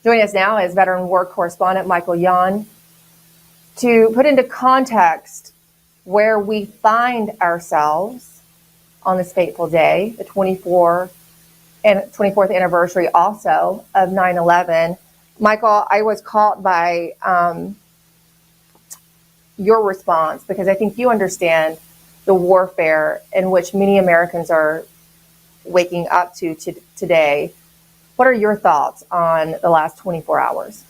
Joining us now is veteran war correspondent Michael Yon to put into context where we find ourselves on this fateful day, the 24th anniversary also of 9/11. Michael, I was caught by your response because I think you understand the warfare in which many Americans are waking up to today. What are your thoughts on the last 24 hours?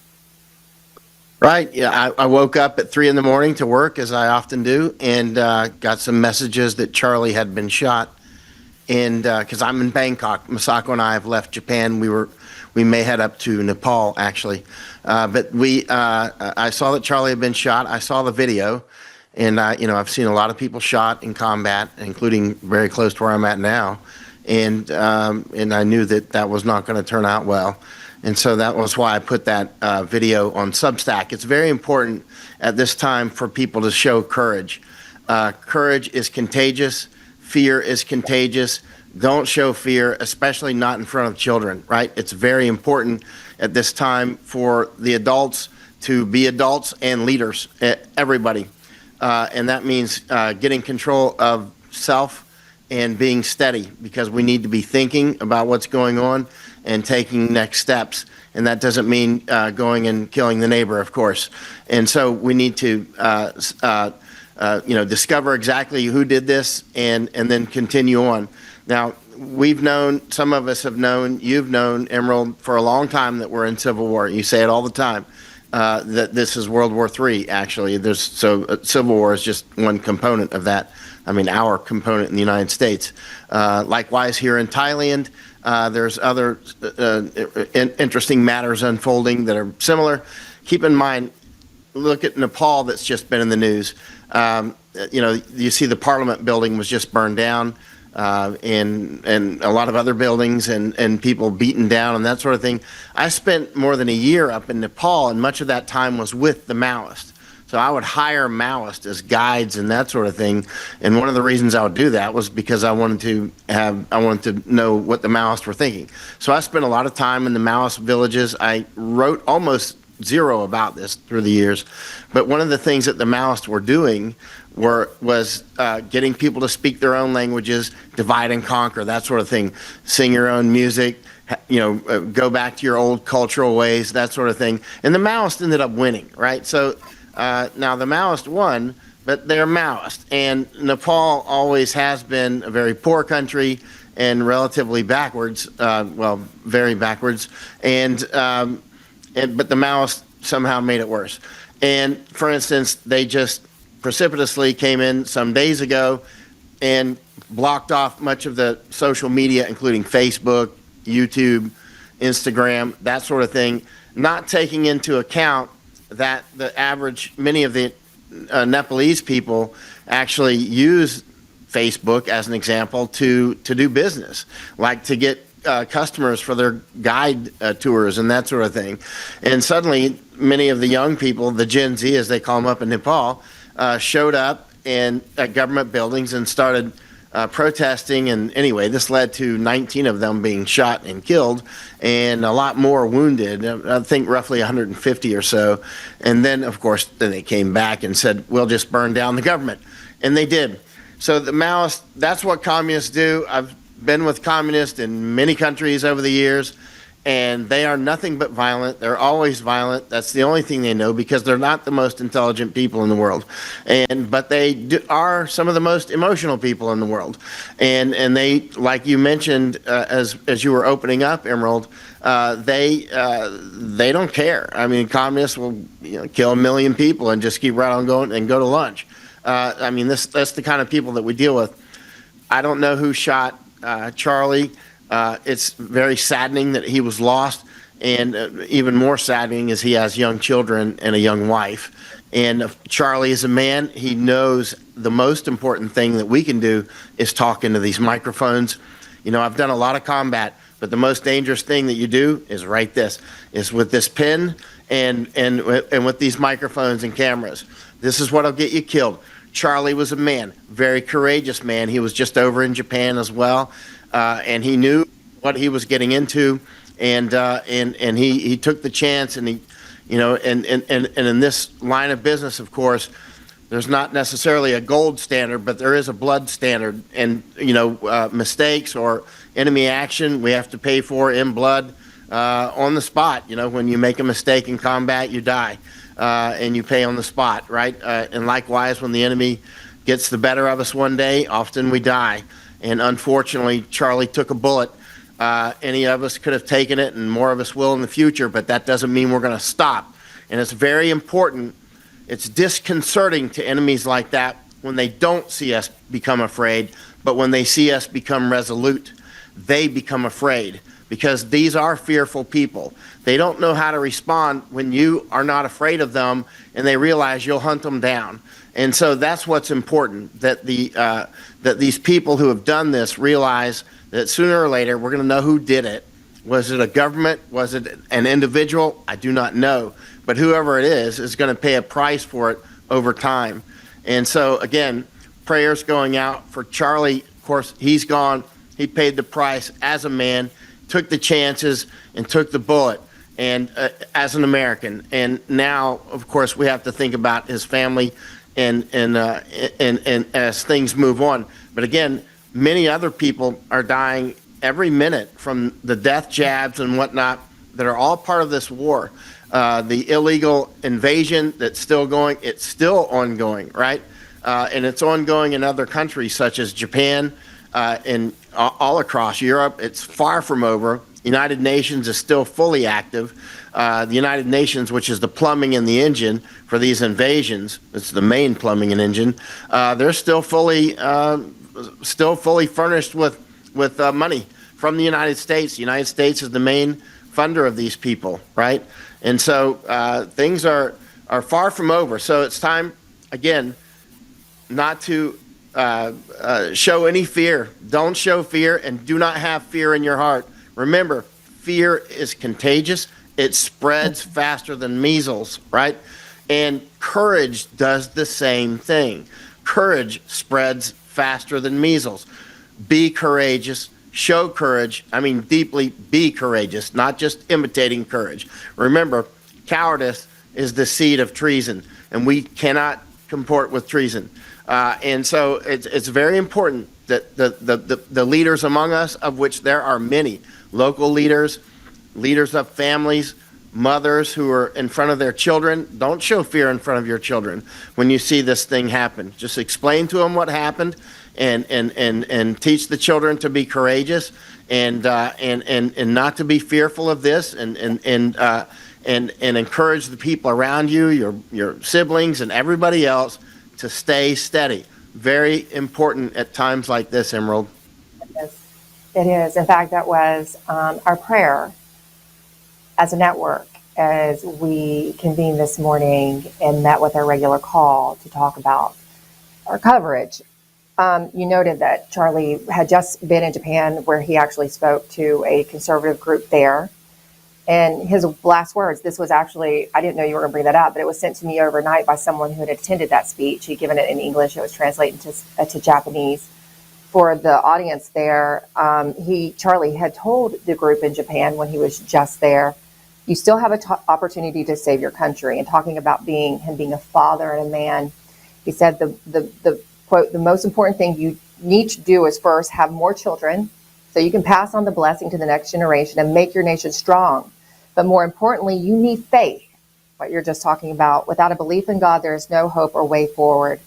Right. Yeah, I woke up at 3 a.m. to work, as I often do, and got some messages that Charlie had been shot. And because I'm in Bangkok, Masako and I have left Japan. We may head up to Nepal actually, but I saw that Charlie had been shot. I saw the video, and I've seen a lot of people shot in combat, including very close to where I'm at now. And I knew that was not going to turn out well. And so that was why I put that video on Substack. It's very important at this time for people to show courage. Courage is contagious. Fear is contagious. Don't show fear, especially not in front of children, right? It's very important at this time for the adults to be adults and leaders, everybody. And that means getting control of self and being steady, because we need to be thinking about what's going on and taking next steps. And that doesn't mean going and killing the neighbor, of course. And so we need to discover exactly who did this and then continue on. Now, we've known, some of us have known, you've known, Emerald, for a long time that we're in civil war. You say it all the time, that this is World War III, actually. Civil war is just one component of that. I mean, our component in the United States. Likewise, here in Thailand, there's other interesting matters unfolding that are similar. Keep in mind, look at Nepal that's just been in the news. You see the Parliament building was just burned down, and a lot of other buildings and people beaten down and that sort of thing. I spent more than a year up in Nepal, and much of that time was with the Maoists. So I would hire Maoists as guides and that sort of thing. And one of the reasons I would do that was because I wanted to know what the Maoists were thinking. So I spent a lot of time in the Maoist villages. I wrote almost zero about this through the years. But one of the things that the Maoists were doing was getting people to speak their own languages, divide and conquer, that sort of thing. Sing your own music, go back to your old cultural ways, that sort of thing. And the Maoists ended up winning, right? So now the Maoists won, but they're Maoist. And Nepal always has been a very poor country and relatively backwards, very backwards. But the Maoists somehow made it worse. And for instance, they just precipitously came in some days ago and blocked off much of the social media, including Facebook, YouTube, Instagram, that sort of thing, not taking into account that many of the Nepalese people actually use Facebook as an example to do business, like to get customers for their guide tours and that sort of thing. And suddenly, many of the young people, the Gen Z as they call them up in Nepal, showed up at government buildings and started protesting. And anyway, this led to 19 of them being shot and killed, and a lot more wounded. I think roughly 150 or so. And then, of course, they came back and said, we'll just burn down the government. And they did. So the Maoists, that's what communists do. I've been with communists in many countries over the years, and they are nothing but violent. They're always violent. That's the only thing they know, because they're not the most intelligent people in the world. But they are some of the most emotional people in the world. And they, like you mentioned, as you were opening up, Emerald, they don't care. I mean, communists will kill 1 million people and just keep right on going and go to lunch. That's the kind of people that we deal with. I don't know who shot Charlie. It's very saddening that he was lost, and even more saddening is he has young children and a young wife. And if Charlie is a man, he knows the most important thing that we can do is talk into these microphones. I've done a lot of combat, but the most dangerous thing that you do is write this, is with this pen and with these microphones and cameras. This is what'll get you killed. Charlie was a man, very courageous man. He was just over in Japan as well. And he knew what he was getting into, and he took the chance, and he, and in this line of business, of course, there's not necessarily a gold standard, but there is a blood standard, and mistakes or enemy action we have to pay for in blood, on the spot. When you make a mistake in combat, you die, and you pay on the spot, right? And likewise, when the enemy gets the better of us one day, often we die. And unfortunately, Charlie took a bullet. Any of us could have taken it, and more of us will in the future, but that doesn't mean we're going to stop. And it's very important. It's disconcerting to enemies like that when they don't see us become afraid, but when they see us become resolute, they become afraid, because these are fearful people. They don't know how to respond when you are not afraid of them, and they realize you'll hunt them down. And so that's what's important, that these people who have done this realize that sooner or later we're going to know who did it. Was it a government? Was it an individual? I do not know. But whoever it is going to pay a price for it over time. And so, again, prayers going out for Charlie. Of course, he's gone. He paid the price as a man, took the chances, and took the bullet, and as an American. And now, of course, we have to think about his family and as things move on. But again, many other people are dying every minute from the death jabs and whatnot that are all part of this war. The illegal invasion that's still going, it's still ongoing, right? And it's ongoing in other countries such as Japan, and all across Europe. It's far from over. United Nations is still fully active. The United Nations, which is the plumbing and the engine for these invasions, it's the main plumbing and engine, they're still fully furnished with money from the United States. The United States is the main funder of these people, right? And so things are far from over. So it's time, again, not to show any fear. Don't show fear, and do not have fear in your heart. Remember, fear is contagious. It spreads faster than measles, right? And courage does the same thing. Courage spreads faster than measles. Be courageous. Show courage. I mean, deeply be courageous, not just imitating courage. Remember, cowardice is the seed of treason, and we cannot comport with treason. And so it's very important that the leaders among us, of which there are many, local leaders, leaders of families, mothers who are in front of their children, don't show fear in front of your children when you see this thing happen. Just explain to them what happened, and teach the children to be courageous, and not to be fearful of this, and encourage the people around you, your siblings and everybody else, to stay steady. Very important at times like this, Emerald. It is. In fact, that was our prayer as a network as we convened this morning and met with our regular call to talk about our coverage. You noted that Charlie had just been in Japan, where he actually spoke to a conservative group there. And his last words, this was actually, I didn't know you were going to bring that up, but it was sent to me overnight by someone who had attended that speech. He'd given it in English. It was translated to Japanese. For the audience there, Charlie had told the group in Japan when he was just there, you still have an opportunity to save your country. And talking about him being a father and a man, he said the quote, the most important thing you need to do is first have more children so you can pass on the blessing to the next generation and make your nation strong. But more importantly, you need faith, what you're just talking about. Without a belief in God, there is no hope or way forward.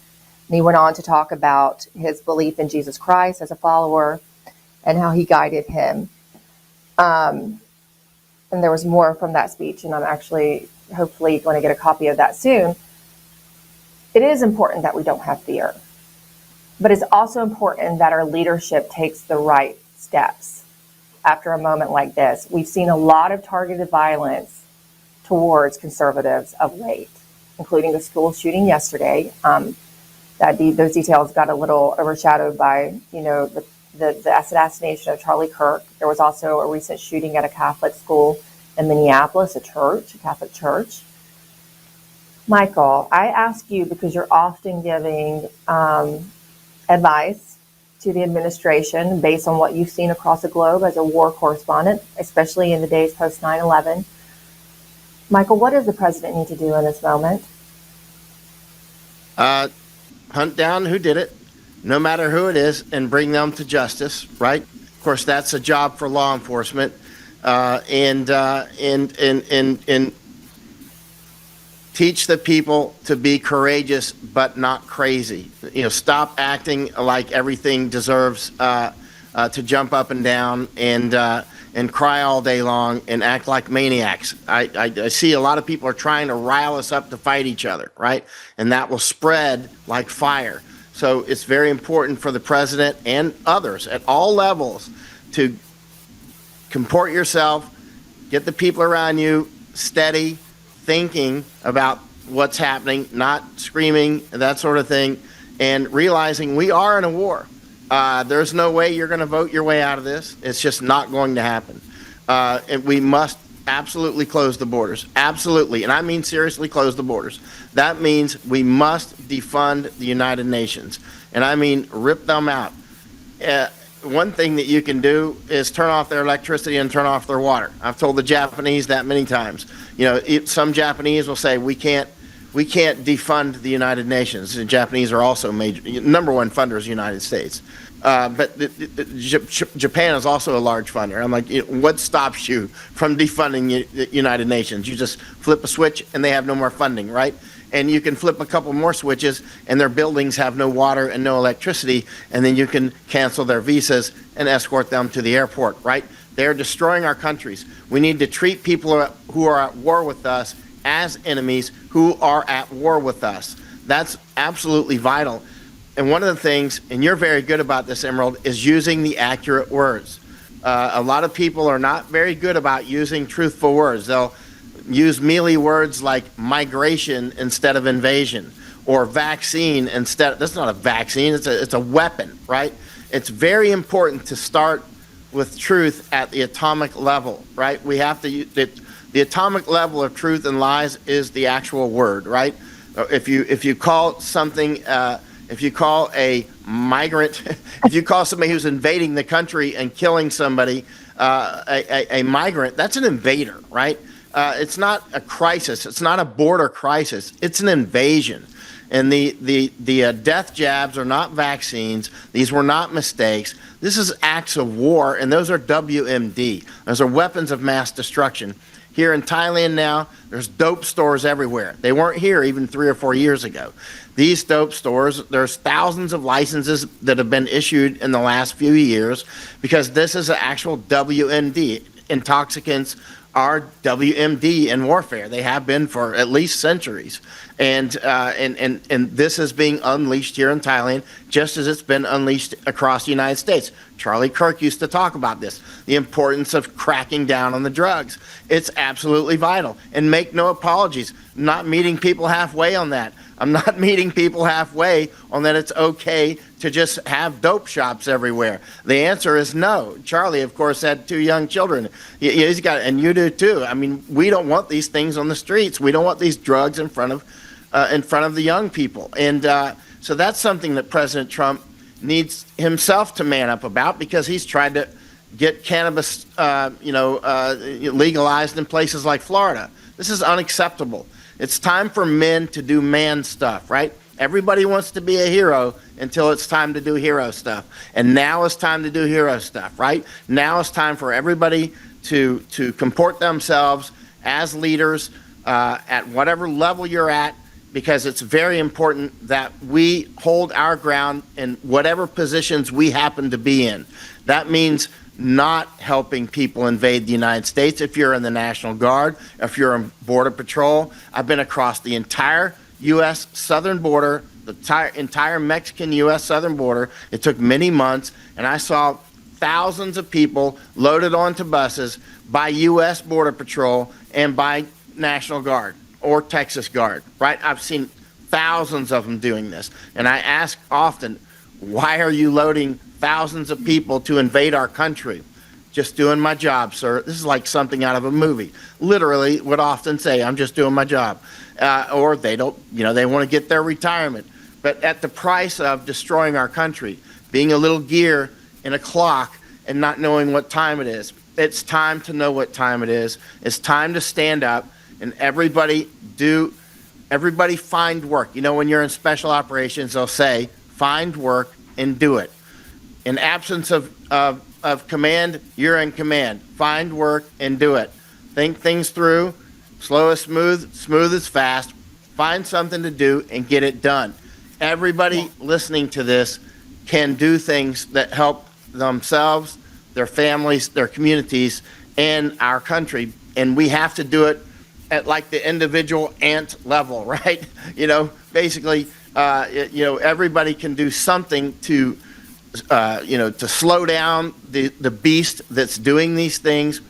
And he went on to talk about his belief in Jesus Christ as a follower and how he guided him. And there was more from that speech, and I'm actually hopefully going to get a copy of that soon. It is important that we don't have fear, but it's also important that our leadership takes the right steps after a moment like this. We've seen a lot of targeted violence towards conservatives of late, including the school shooting yesterday. Those details got a little overshadowed by, the assassination of Charlie Kirk. There was also a recent shooting at a Catholic school in Minneapolis, a Catholic church. Michael, I ask you, because you're often giving advice to the administration based on what you've seen across the globe as a war correspondent, especially in the days post 9/11. Michael, what does the president need to do in this moment? Hunt down who did it, no matter who it is, and bring them to justice, right? Of course, that's a job for law enforcement. And teach the people to be courageous but not crazy. Stop acting like everything deserves to jump up and down and cry all day long and act like maniacs. I see a lot of people are trying to rile us up to fight each other, right? And that will spread like fire. So it's very important for the president and others at all levels to comport yourself, get the people around you steady, thinking about what's happening, not screaming, that sort of thing, and realizing we are in a war. There's no way you're going to vote your way out of this. It's just not going to happen. And we must absolutely close the borders. Absolutely. And I mean seriously close the borders. That means we must defund the United Nations. And I mean rip them out. One thing that you can do is turn off their electricity and turn off their water. I've told the Japanese that many times. Some Japanese will say we can't defund the United Nations. The Japanese are also number one funders of the United States. But Japan is also a large funder. I'm like, what stops you from defunding the United Nations? You just flip a switch and they have no more funding, right? And you can flip a couple more switches and their buildings have no water and no electricity, and then you can cancel their visas and escort them to the airport, right? They're destroying our countries. We need to treat people who are at war with us as enemies who are at war with us. That's absolutely vital. And one of the things, and you're very good about this, Emerald, is using the accurate words. A lot of people are not very good about using truthful words. They'll use mealy words like migration instead of invasion, or vaccine instead. That's not a vaccine, it's a weapon, right? It's very important to start with truth at the atomic level, right? We have to, the atomic level of truth and lies is the actual word, right? If you call something, if you call a migrant, if you call somebody who's invading the country and killing somebody a migrant, that's an invader, right? It's not a crisis. It's not a border crisis. It's an invasion. And the death jabs are not vaccines. These were not mistakes. This is acts of war, and those are WMD. Those are weapons of mass destruction. Here in Thailand now, there's dope stores everywhere. They weren't here even 3 or 4 years ago. These dope stores, there's thousands of licenses that have been issued in the last few years because this is an actual WMD. Intoxicants are WMD in warfare. They have been for at least centuries. And this is being unleashed here in Thailand, just as it's been unleashed across the United States. Charlie Kirk used to talk about this, the importance of cracking down on the drugs. It's absolutely vital. And make no apologies, I'm not meeting people halfway on that. I'm not meeting people halfway on that it's okay to just have dope shops everywhere. The answer is no. Charlie, of course, had 2 young children. He's got, and you do too. I mean, we don't want these things on the streets. We don't want these drugs in front of the young people. And so that's something that President Trump needs himself to man up about, because he's tried to get cannabis, legalized in places like Florida. This is unacceptable. It's time for men to do man stuff, right? Everybody wants to be a hero until it's time to do hero stuff. And now it's time to do hero stuff, right? Now it's time for everybody to comport themselves as leaders at whatever level you're at, because it's very important that we hold our ground in whatever positions we happen to be in. That means not helping people invade the United States. If you're in the National Guard, if you're in Border Patrol, I've been across the entire U.S. southern border, the entire Mexican-U.S. southern border. It took many months, and I saw thousands of people loaded onto buses by U.S. Border Patrol and by National Guard or Texas Guard, right? I've seen thousands of them doing this. And I ask often, why are you loading thousands of people to invade our country? Just doing my job, sir. This is like something out of a movie. Literally would often say, I'm just doing my job. Or they don't, they want to get their retirement. But at the price of destroying our country. being a little gear in a clock and not knowing what time it is. It's time to know what time it is. It's time to stand up and everybody find work. You know, when you're in special operations, they'll say, find work and do it. In absence of command, you're in command. Find work and do it. Think things through. Slow is smooth, smooth is fast. Find something to do and get it done. Everybody listening to this can do things that help themselves, their families, their communities, and our country. And we have to do it at like the individual ant level, right? You know, basically, everybody can do something to, to slow down the beast that's doing these things,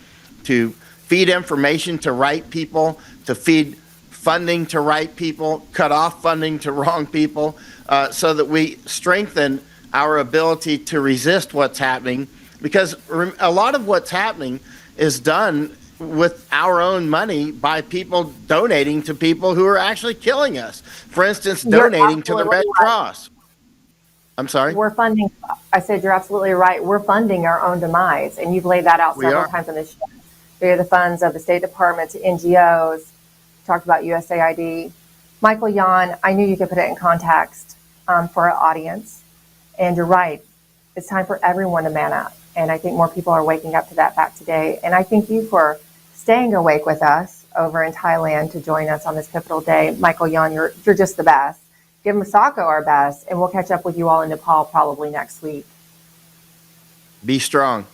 to feed information to right people, to feed funding to right people, cut off funding to wrong people, so that we strengthen our ability to resist what's happening. Because a lot of what's happening is done with our own money by people donating to people who are actually killing us. For instance, donating to the Red Cross. I'm sorry? I said you're absolutely right. We're funding our own demise. And you've laid that out several times on this show. Via the funds of the State Department to NGOs, talked about USAID. Michael Yon, I knew you could put it in context for our audience. And you're right. It's time for everyone to man up. And I think more people are waking up to that fact today. And I thank you for staying awake with us over in Thailand to join us on this pivotal day. Michael Yon, you're just the best. Give Masako our best. And we'll catch up with you all in Nepal probably next week. Be strong.